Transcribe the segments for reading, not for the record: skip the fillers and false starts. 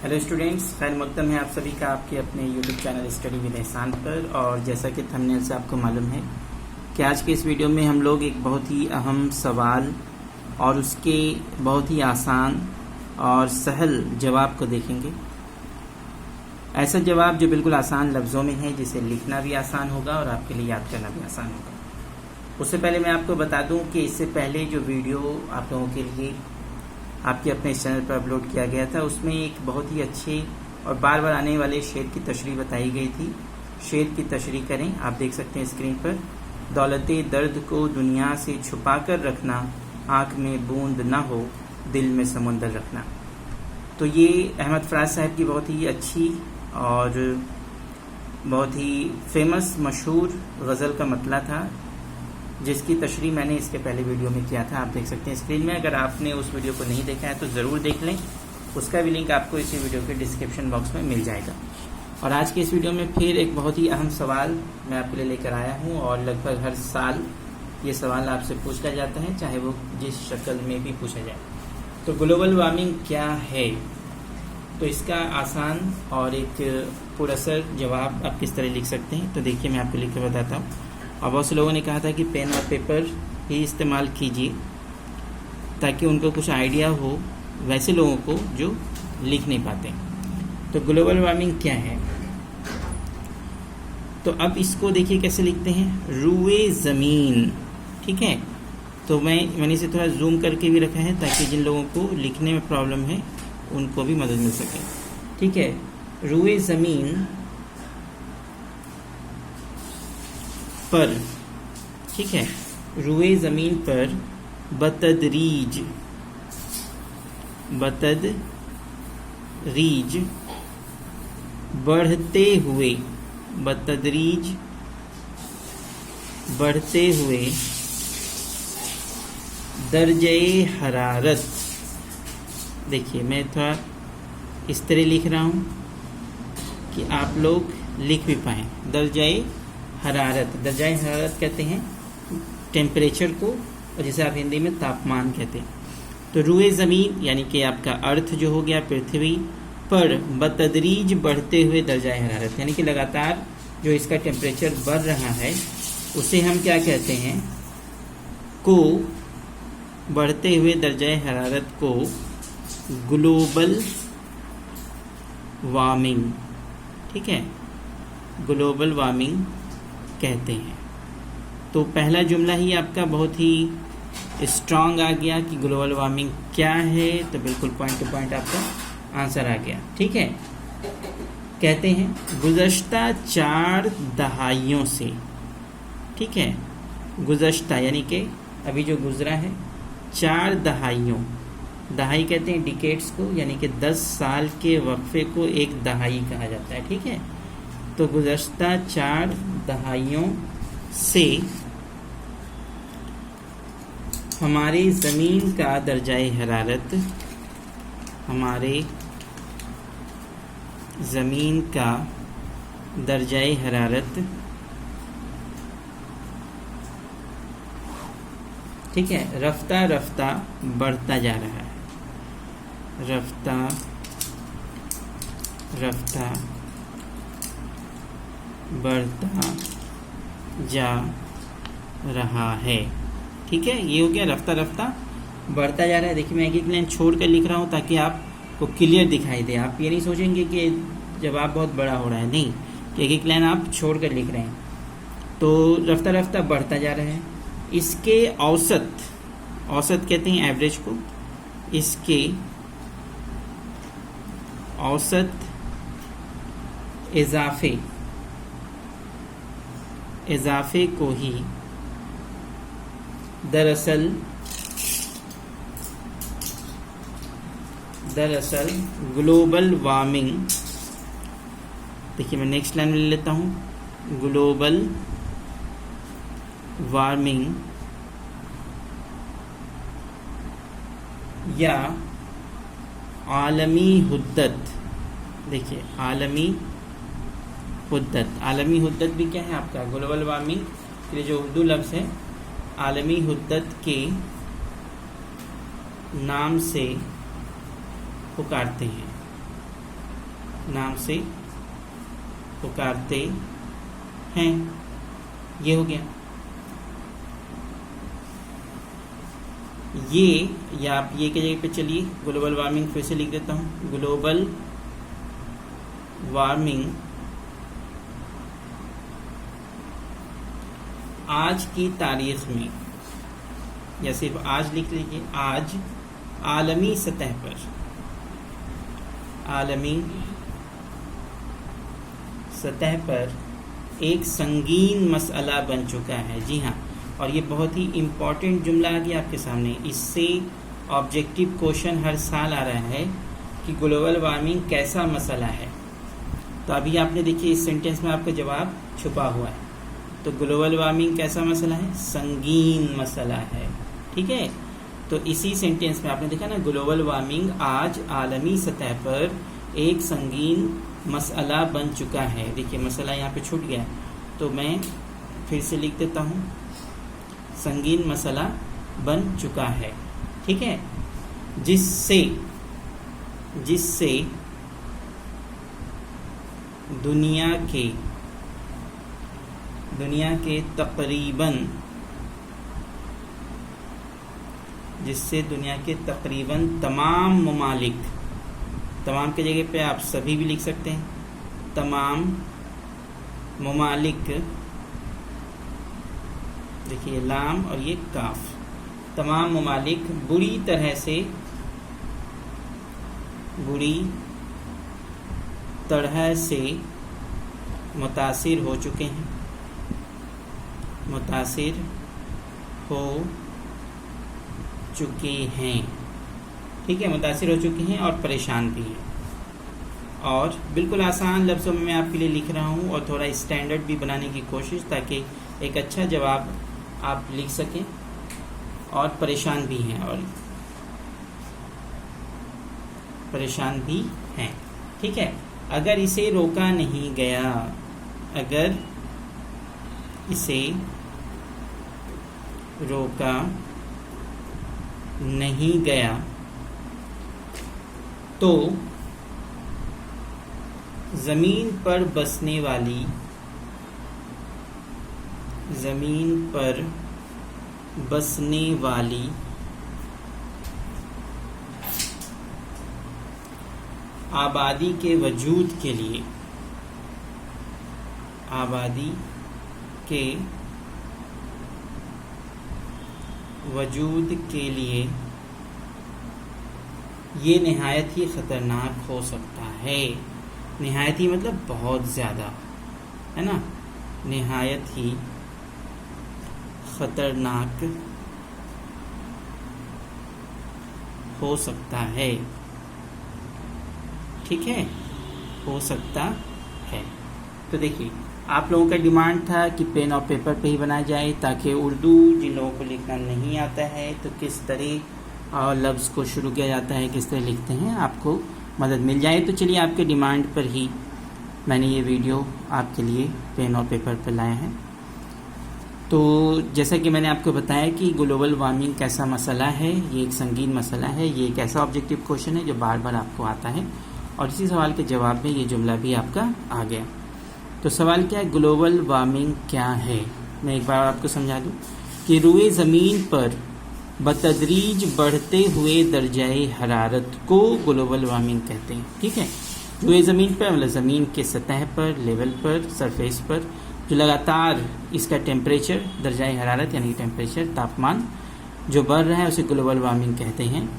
Hello students, खैर मकदम है आप सभी का आपके अपने यूट्यूब चैनल स्टडी विद एहसान पर। और जैसा कि थंबनेल से आपको मालूम है कि आज के इस वीडियो में हम लोग एक बहुत ही अहम सवाल और उसके बहुत ही आसान और सहल जवाब को देखेंगे। ऐसा जवाब जो बिल्कुल आसान लफ्ज़ों में है, जिसे लिखना भी आसान होगा और आपके लिए याद करना भी आसान होगा। उससे पहले मैं आपको बता दूं कि इससे पहले जो वीडियो आप लोगों के लिए आपके अपने इस चैनल पर अपलोड किया गया था, उसमें एक बहुत ही अच्छे और बार बार आने वाले शेर की तशरीह बताई गई थी। शेर की तशरीह करें, आप देख सकते हैं स्क्रीन पर। दौलते दर्द को दुनिया से छुपा कर रखना, आँख में बूंद न हो, दिल में समुंदर रखना। तो ये अहमद फराज साहब की बहुत ही अच्छी और बहुत ही फेमस मशहूर गज़ल का मतला था, जिसकी तशरीह मैंने इसके पहले वीडियो में किया था। आप देख सकते हैं स्क्रीन में। अगर आपने उस वीडियो को नहीं देखा है तो ज़रूर देख लें, उसका भी लिंक आपको इसी वीडियो के डिस्क्रिप्शन बॉक्स में मिल जाएगा। और आज के इस वीडियो में फिर एक बहुत ही अहम सवाल मैं आपके लिए लेकर आया हूँ, और लगभग हर साल ये सवाल आपसे पूछा जाता है, चाहे वो जिस शक्ल में भी पूछा जाए। तो ग्लोबल वार्मिंग क्या है, तो इसका आसान और एक पुरअसर जवाब आप किस तरह लिख सकते हैं। तो देखिए, मैं आपको लिख कर बताता हूँ। और बहुत से लोगों ने कहा था कि पेन और पेपर ही इस्तेमाल कीजिए ताकि उनको कुछ आइडिया हो, वैसे लोगों को जो लिख नहीं पाते। तो ग्लोबल वार्मिंग क्या है, तो अब इसको देखिए कैसे लिखते हैं। रुए ज़मीन, ठीक है। तो मैंने इसे थोड़ा जूम करके भी रखा है ताकि जिन लोगों को लिखने में प्रॉब्लम है उनको भी मदद मिल सके, ठीक है। रुए ज़मीन पर, ठीक है, रुए ज़मीन पर बतदरीज बढ़ते हुए, बतदरीज बढ़ते हुए दर्जे हरारत। देखिए, मैं थोड़ा इस तरह लिख रहा हूँ कि आप लोग लिख भी पाएँ। दर्जे हरारत, दर्जाए हरारत कहते हैं टेम्परेचर को, और जिसे आप हिंदी में तापमान कहते हैं। तो रुए ज़मीन यानी कि आपका अर्थ जो हो गया पृथ्वी पर, बतदरीज बढ़ते हुए दर्जाए हरारत, यानी कि लगातार जो इसका टेम्परेचर बढ़ रहा है उसे हम क्या कहते हैं, को बढ़ते हुए दर्जाए हरारत को ग्लोबल वार्मिंग, ठीक है, ग्लोबल वार्मिंग कहते हैं। तो पहला जुमला ही आपका बहुत ही स्ट्रांग आ गया कि ग्लोबल वार्मिंग क्या है, तो बिल्कुल पॉइंट टू पॉइंट आपका आंसर आ गया, ठीक है। कहते हैं गुज़श्ता 4 दहाइयों से, ठीक है, गुज़श्ता यानी कि अभी जो गुज़रा है, 4 दहाइयों, दहाई कहते हैं डिकेड्स को, यानी कि 10 साल के वक्फे को एक दहाई कहा जाता है, ठीक है। तो गुज़श्ता 4 दहाइयों से हमारी ज़मीन का दर्जाए हरारत, हमारे ज़मीन का दर्जाए हरारत, ठीक है, रफ्ता रफ्ता बढ़ता जा रहा है, रफ्ता रफ्ता बढ़ता जा रहा है, ठीक है। ये हो गया रफ्ता रफ्ता बढ़ता जा रहा है। देखिए, मैं एक एक लाइन छोड़ कर लिख रहा हूँ ताकि आपको क्लियर दिखाई दे। आप ये नहीं सोचेंगे कि जवाब बहुत बड़ा हो रहा है, नहीं, कि एक एक लाइन आप छोड़ कर लिख रहे हैं। तो रफ्ता रफ्ता बढ़ता जा रहा है। इसके औसत, औसत कहते हैं एवरेज को, इसके औसत इजाफे को ही दरअसल ग्लोबल वार्मिंग, देखिए मैं नेक्स्ट लाइन में ले लेता हूँ, ग्लोबल वार्मिंग या आलमी हुद्दत। देखिए, आलमी हुद्दत भी क्या है आपका, ग्लोबल वार्मिंग के जो उर्दू लफ्ज़ है आलमी हुद्दत के नाम से पुकारते हैं। नाम से पुकारते हैं। ये हो गया। या आप ये की जगह पे चलिए ग्लोबल वार्मिंग फिर से लिख देता हूँ। ग्लोबल वार्मिंग आज की तारीख में, या सिर्फ आज लिख लीजिए, आज आलमी सतह पर, आलमी सतह पर एक संगीन मसला बन चुका है। जी हाँ, और ये बहुत ही इम्पॉर्टेंट जुमला आ गया आपके सामने। इससे ऑब्जेक्टिव क्वेश्चन हर साल आ रहा है कि ग्लोबल वार्मिंग कैसा मसला है। तो अभी आपने देखिए इस सेंटेंस में आपका जवाब छुपा हुआ है। तो ग्लोबल वार्मिंग कैसा मसला है? संगीन मसला है। ठीक है, तो इसी सेंटेंस में आपने देखा ना, ग्लोबल वार्मिंग आज आलमी सतह पर एक संगीन मसला बन चुका है। देखिए मसला यहाँ पे छूट गया, तो मैं फिर से लिख देता हूँ, संगीन मसला बन चुका है। ठीक है, जिससे दुनिया के तकरीबन तमाम ममालिक, तमाम की जगह पे आप सभी भी लिख सकते हैं, तमाम ममालिक, देखिए लाम और ये काफ, तमाम ममालिक बुरी तरह से मुतासिर हो चुके हैं, ठीक है, मुतासिर हो चुके हैं और परेशान भी हैं। और बिल्कुल आसान लफ्ज़ों में मैं आपके लिए लिख रहा हूँ और थोड़ा स्टैंडर्ड भी बनाने की कोशिश, ताकि एक अच्छा जवाब आप लिख सकें। और परेशान भी हैं। ठीक है, अगर इसे रोका नहीं गया, तो जमीन पर बसने वाली आबादी के वजूद के लिए ये निहायत ही खतरनाक हो सकता है। निहायत ही मतलब बहुत ज़्यादा, है ना, निहायत ही खतरनाक हो सकता है। ठीक है, हो सकता है। तो देखिए आप लोगों का डिमांड था कि पेन और पेपर पे ही बनाया जाए, ताकि उर्दू जिन लोगों को लिखना नहीं आता है तो किस तरह और लफ्ज़ को शुरू किया जाता है, किस तरह लिखते हैं, आपको मदद मिल जाए। तो चलिए आपके डिमांड पर ही मैंने ये वीडियो आपके लिए पेन और पेपर पर लाया है। तो जैसा कि मैंने आपको बताया कि ग्लोबल वार्मिंग कैसा मसला है, ये एक संगीन मसला है, ये एक ऐसा ऑब्जेक्टिव क्वेश्चन है जो बार बार आपको आता है। और इसी सवाल के जवाब में ये जुमला भी आपका आ गया। तो सवाल क्या है, ग्लोबल वार्मिंग क्या है? मैं एक बार आपको समझा दूं कि रुए ज़मीन पर बतदरीज बढ़ते हुए दर्जाए हरारत को ग्लोबल वार्मिंग कहते हैं। ठीक है, रुए ज़मीन पर मतलब ज़मीन के सतह पर, लेवल पर, सरफेस पर जो लगातार इसका टेम्परेचर, दर्जाए हरारत यानी टेम्परेचर, तापमान जो बढ़ रहा है उसे ग्लोबल वार्मिंग कहते हैं।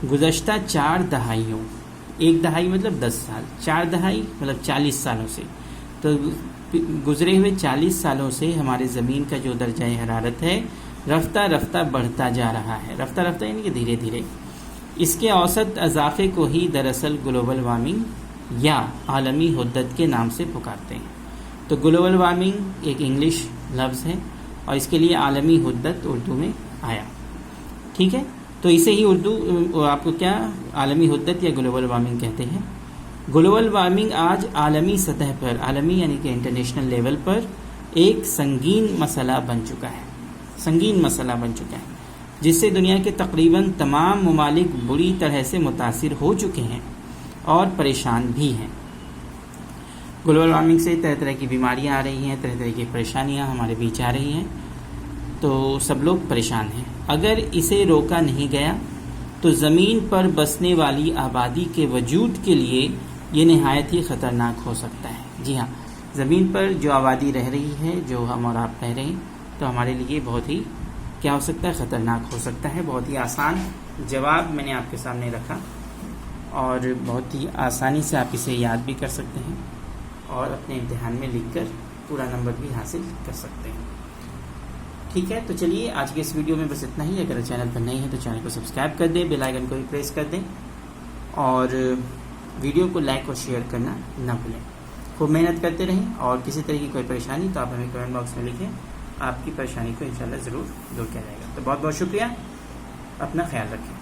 गुज़श्ता 4 दहाइयों, 1 दहाई मतलब 10 साल, 4 दहाई मतलब 40 सालों से, तो गुजरे हुए 40 सालों से हमारे ज़मीन का जो दर्जाए हरारत है रफ्ता रफ्ता बढ़ता जा रहा है। रफ्ता रफ्ता यानी कि धीरे धीरे। इसके औसत इजाफे को ही दरअसल ग्लोबल वार्मिंग या आलमी हुद्दत के नाम से पुकारते हैं। तो ग्लोबल वार्मिंग एक इंग्लिश लफ्ज़ है और इसके लिए आलमी हुद्दत उर्दू में आया। ठीक है, तो इसे ही उर्दू आपको क्या आलमी हुद्दत या ग्लोबल वार्मिंग कहते हैं। ग्लोबल वार्मिंग आज आलमी सतह पर, आलमी यानी कि इंटरनेशनल लेवल पर एक संगीन मसला बन चुका है, संगीन मसला बन चुका है, जिससे दुनिया के तकरीबन तमाम ममालिक बुरी तरह से मुतासिर हो चुके हैं और परेशान भी हैं। ग्लोबल वार्मिंग से तरह तरह की बीमारियां आ रही हैं, तरह तरह की परेशानियां हमारे बीच आ रही हैं, तो सब लोग परेशान हैं। अगर इसे रोका नहीं गया तो ज़मीन पर बसने वाली आबादी के वजूद के लिए ये नहायत ही ख़तरनाक हो सकता है। जी हाँ, ज़मीन पर जो आबादी रह रही है, जो हम और आप रह रहे हैं, तो हमारे लिए बहुत ही क्या हो सकता है, ख़तरनाक हो सकता है। बहुत ही आसान जवाब मैंने आपके सामने रखा और बहुत ही आसानी से आप इसे याद भी कर सकते हैं और अपने इम्तिहान में लिखकर पूरा नंबर भी हासिल कर सकते हैं। ठीक है, तो चलिए आज के इस वीडियो में बस इतना ही। अगर चैनल पर नए हैं तो चैनल को सब्सक्राइब कर दें, बेल आइकन को भी प्रेस कर दें और वीडियो को लाइक और शेयर करना ना भूलें। खूब मेहनत करते रहें और किसी तरह की कोई परेशानी तो आप हमें कमेंट बॉक्स में लिखें, आपकी परेशानी को इंशाल्लाह ज़रूर दूर किया जाएगा। तो बहुत बहुत शुक्रिया, अपना ख्याल रखें।